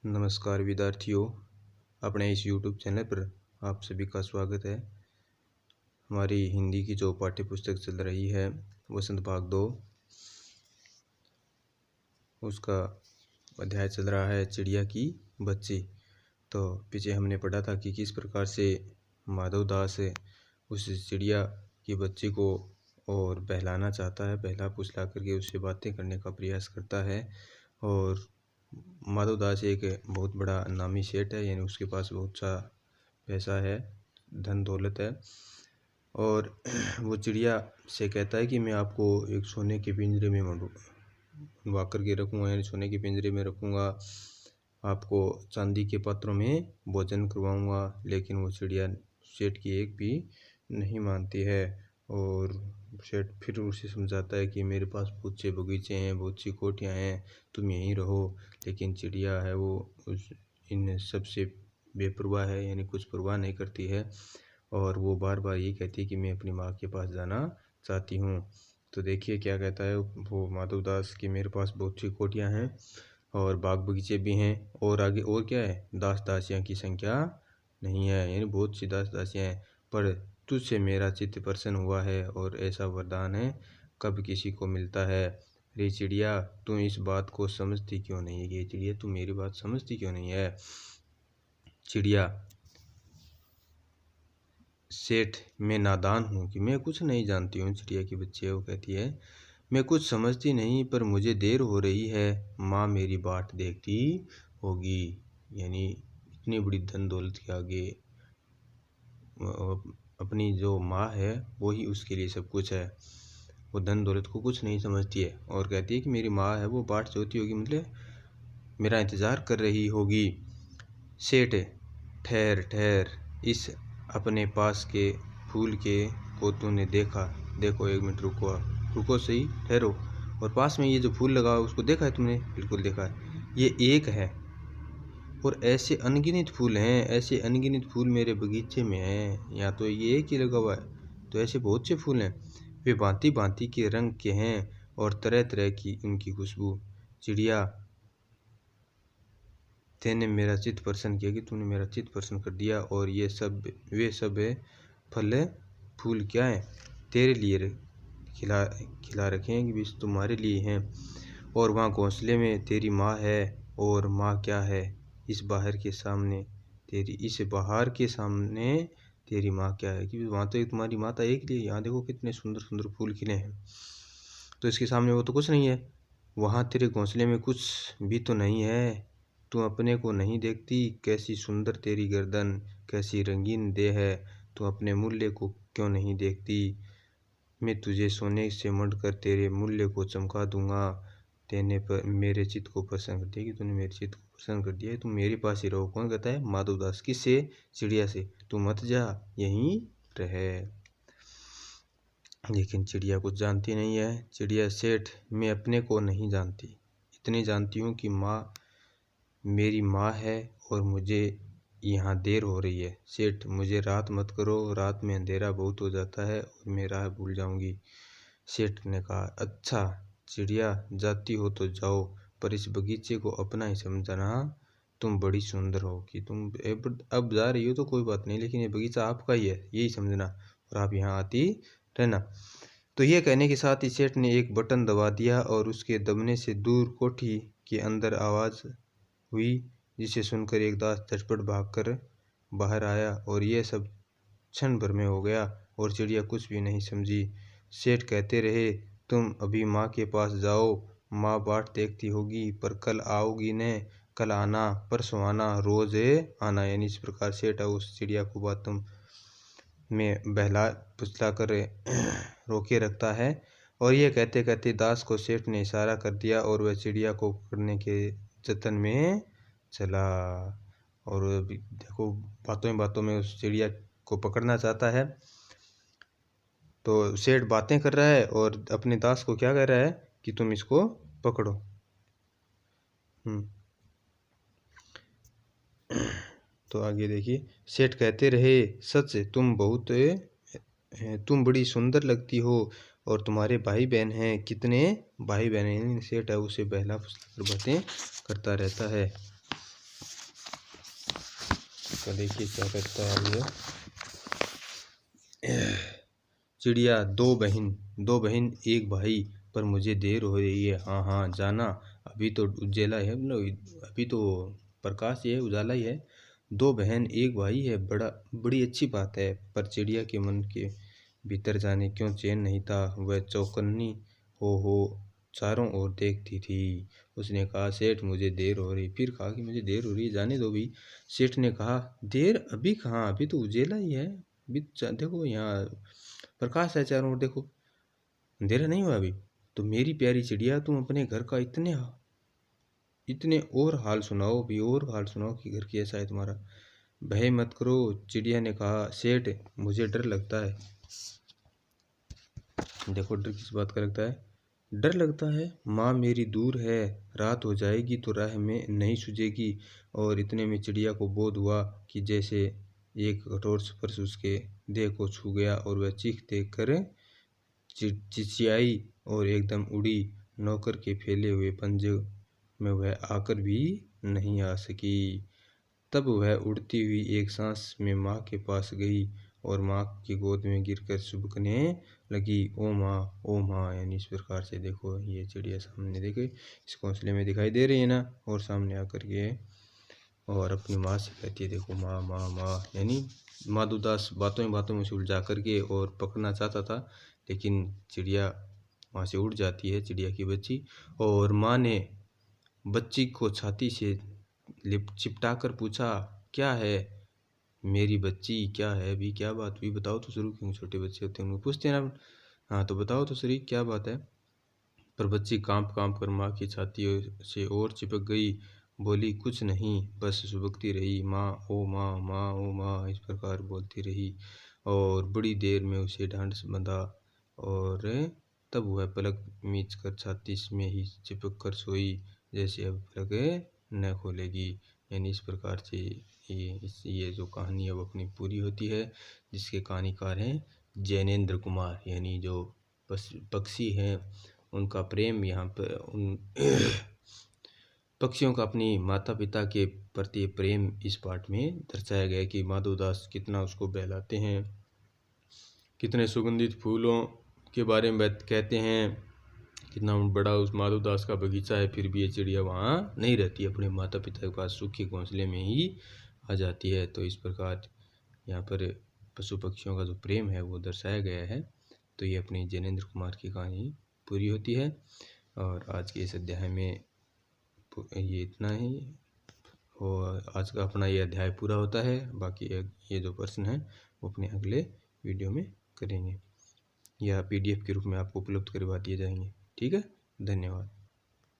नमस्कार विद्यार्थियों, अपने इस YouTube चैनल पर आप सभी का स्वागत है। हमारी हिंदी की जो पाठ्य पुस्तक चल रही है वसंत भाग 2, उसका अध्याय चल रहा है चिड़िया की बच्ची। तो पीछे हमने पढ़ा था कि किस प्रकार से माधव दास उस चिड़िया की बच्ची को और बहलाना चाहता है, बहला फुसला करके उससे बातें करने का प्रयास करता है। और माधव दास एक बहुत बड़ा नामी सेठ है, यानी उसके पास बहुत सा पैसा है, धन दौलत है। और वो चिड़िया से कहता है कि मैं आपको एक सोने के पिंजरे में बनवा करके रखूँगा, यानी सोने के पिंजरे में रखूँगा, आपको चांदी के पात्रों में भोजन करवाऊँगा। लेकिन वो चिड़िया सेठ की एक भी नहीं मानती है। और सेठ फिर उसे समझाता है कि मेरे पास बहुत से बगीचे हैं, बहुत सी कोठियाँ हैं, तुम यहीं रहो। लेकिन चिड़िया है वो इन सबसे बेपरवाह है, यानी कुछ परवाह नहीं करती है। और वो बार बार ये कहती है कि मैं अपनी माँ के पास जाना चाहती हूँ। तो देखिए क्या कहता है वो माधव दास कि मेरे पास बहुत सी कोठियाँ हैं और बाग बगीचे भी हैं, और आगे और क्या है, दास दासियाँ की संख्या नहीं है, यानी बहुत सी दास दासियाँ हैं, पर तुझसे मेरा चित्त प्रसन्न हुआ है और ऐसा वरदान है कब किसी को मिलता है। रे चिड़िया, तू इस बात को समझती क्यों नहीं है? ये चिड़िया, तू मेरी बात समझती क्यों नहीं है? चिड़िया, सेठ, मैं नादान हूँ कि मैं कुछ नहीं जानती हूँ। चिड़िया की बच्ची है, वो कहती है मैं कुछ समझती नहीं, पर मुझे देर हो रही है, माँ मेरी बाट देखती होगी। यानी इतनी बड़ी धन दौलत के आगे अपनी जो माँ है वही उसके लिए सब कुछ है। वो धन दौलत को कुछ नहीं समझती है और कहती है कि मेरी माँ है वो बाट जोती होगी, मतलब मेरा इंतज़ार कर रही होगी। सेठ, ठहर ठहर, इस अपने पास के फूल के को तूने देखो 1 मिनट रुको सही, ठहरो। और पास में ये जो फूल लगा है उसको देखा है तुमने? बिल्कुल देखा है। ये एक है और ऐसे अनगिनत फूल हैं, ऐसे अनगिनत फूल मेरे बगीचे में हैं। या तो ये एक ही लगा हुआ है, तो ऐसे बहुत से फूल हैं। वे भांति भांति के रंग के हैं और तरह तरह की उनकी खुशबू। चिड़िया, तेने मेरा चित्त प्रसन्न किया, कि तूने मेरा चित्त प्रसन्न कर दिया। और ये सब वे सब है फल फूल क्या है, तेरे लिए खिला रखे हैं, कि भी तुम्हारे लिए हैं। और वहाँ घोंसले में तेरी माँ है, और माँ क्या है इस बाहर के सामने तेरी माँ क्या है, कि वहाँ तो एक तुम्हारी माता एक लिए। यहाँ देखो कितने सुंदर सुंदर फूल खिले हैं, तो इसके सामने वो तो कुछ नहीं है। वहाँ तेरे घोंसले में कुछ भी तो नहीं है, तू अपने को नहीं देखती? कैसी सुंदर तेरी गर्दन, कैसी रंगीन देह है, तू अपने मूल्य को क्यों नहीं देखती? मैं तुझे सोने से मढ़कर तेरे मूल्य को चमका दूंगा। तेने पर मेरे चित्त को प्रसन्न कर दिया, कि तूने मेरे चित्त को प्रसन्न कर दिया है, तुम मेरे पास ही रहो। कौन कहता है? माधव दास। किससे? चिड़िया से। तू मत जा, यहीं रहे। लेकिन चिड़िया कुछ जानती नहीं है। चिड़िया, सेठ, मैं अपने को नहीं जानती, इतनी जानती हूँ कि माँ मेरी माँ है और मुझे यहाँ देर हो रही है। सेठ, मुझे रात मत करो, रात में अंधेरा बहुत हो जाता है और मैं राह भूल जाऊँगी। सेठ ने कहा, अच्छा चिड़िया, जाती हो तो जाओ, पर इस बगीचे को अपना ही समझना। तुम बड़ी सुंदर हो, कि तुम अब जा रही हो तो कोई बात नहीं, लेकिन ये बगीचा आपका ही है, यही समझना, और आप यहाँ आती रहना। तो यह कहने के साथ ही सेठ ने एक बटन दबा दिया और उसके दबने से दूर कोठी के अंदर आवाज़ हुई, जिसे सुनकर एक दास झटपट भागकर बाहर आया। और यह सब क्षण भर में हो गया और चिड़िया कुछ भी नहीं समझी। सेठ कहते रहे, तुम अभी माँ के पास जाओ, माँ बाट देखती होगी, पर कल आओगी न? कल आना, परसों आना, रोज आना। यानी इस प्रकार सेठ उस चिड़िया को बातों में बहला फुसला कर रोके रखता है। और यह कहते कहते दास को सेठ ने इशारा कर दिया और वह चिड़िया को पकड़ने के जतन में चला। और देखो, बातों में उस चिड़िया को पकड़ना चाहता है। तो सेठ बातें कर रहा है और अपने दास को क्या कह रहा है कि तुम इसको पकड़ो। तो आगे देखिए, सेठ कहते रहे, सच तुम बड़ी सुंदर लगती हो, और तुम्हारे भाई बहन हैं? कितने भाई बहन हैं? सेठ है उसे बहला फुसला कर बातें करता रहता है। इसका देखिए क्या करता है ये। चिड़िया, दो बहन एक भाई, पर मुझे देर हो रही है। हाँ हाँ जाना, अभी तो उजाला है, मतलब अभी तो प्रकाश ही है, उजाला ही है। दो बहन एक भाई है, बड़ी अच्छी बात है। पर चिड़िया के मन के भीतर जाने क्यों चैन नहीं था। वह चौकन्नी हो चारों ओर देखती थी। उसने कहा, सेठ मुझे देर हो रही। फिर कहा कि मुझे देर हो रही है, जाने दो भी। सेठ ने कहा, देर अभी कहाँ, अभी तो उजेला ही है। अभी देखो यहाँ प्रकाश है चारों ओर, देखो अंधेरा नहीं हुआ अभी। तो मेरी प्यारी चिड़िया, तुम अपने घर का इतने और हाल सुनाओ भी, और हाल सुनाओ कि घर कैसा है तुम्हारा। भय मत करो, चिड़िया ने कहा। सेठ मुझे डर लगता है। देखो डर किस बात का लगता है, डर लगता है माँ मेरी दूर है, रात हो जाएगी तो राह में नहीं सूझेगी। और इतने में चिड़िया को बोध हुआ कि जैसे एक कठोर स्पर्श उसके देह को छू गया, और वह चीख देख कर चिचियाई और एकदम उड़ी। नौकर के फैले हुए पंजे में वह आकर भी नहीं आ सकी। तब वह उड़ती हुई एक सांस में माँ के पास गई और माँ की गोद में गिरकर सुबकने लगी। ओ माँ, यानी इस प्रकार से देखो ये चिड़िया सामने देखे इस घोंसले में दिखाई दे रही है ना, और सामने आकर के और अपनी माँ से कहती है, देखो माँ माँ माँ। यानी माधोदास बातों में उसे उलझा करके और पकड़ना चाहता था, लेकिन चिड़िया वहाँ से उड़ जाती है, चिड़िया की बच्ची। और माँ ने बच्ची को छाती से चिपटा कर पूछा, क्या है मेरी बच्ची, क्या है अभी, क्या बात हुई, बताओ तो शुरू। क्यों छोटे बच्चे होते हैं उनको पूछते हैं ना, हाँ तो बताओ तो सही क्या बात है। पर बच्ची कांप कांप कर माँ की छाती से और चिपक गई। बोली, कुछ नहीं, बस सुबकती रही, माँ ओ माँ, माँ ओ माँ, इस प्रकार बोलती रही। और बड़ी देर में उसे ढांढस बंधा, और तब वह पलक मीच कर छाती में ही चिपक कर सोई, जैसे अब पलक न खोलेगी। यानी इस प्रकार से ये जो कहानी अब अपनी पूरी होती है, जिसके कहानीकार हैं जैनेन्द्र कुमार। यानी जो पक्षी हैं उनका प्रेम यहाँ पर, उन पक्षियों का अपनी माता पिता के प्रति प्रेम इस पाठ में दर्शाया गया है कि माधवदास कितना उसको बहलाते हैं, कितने सुगंधित फूलों के बारे में कहते हैं, कितना बड़ा उस माधवदास का बगीचा है, फिर भी ये चिड़िया वहाँ नहीं रहती, अपने माता पिता के पास सूखे घोंसले में ही आ जाती है। तो इस प्रकार यहाँ पर पशु पक्षियों का जो प्रेम है वो दर्शाया गया है। तो ये अपनी जैनेन्द्र कुमार की कहानी पूरी होती है, और आज के इस अध्याय में ये इतना ही, और आज का अपना ये अध्याय पूरा होता है। बाकी ये जो प्रश्न है वो अपने अगले वीडियो में करेंगे, या PDF के रूप में आपको उपलब्ध करवा दिए जाएंगे। ठीक है, धन्यवाद।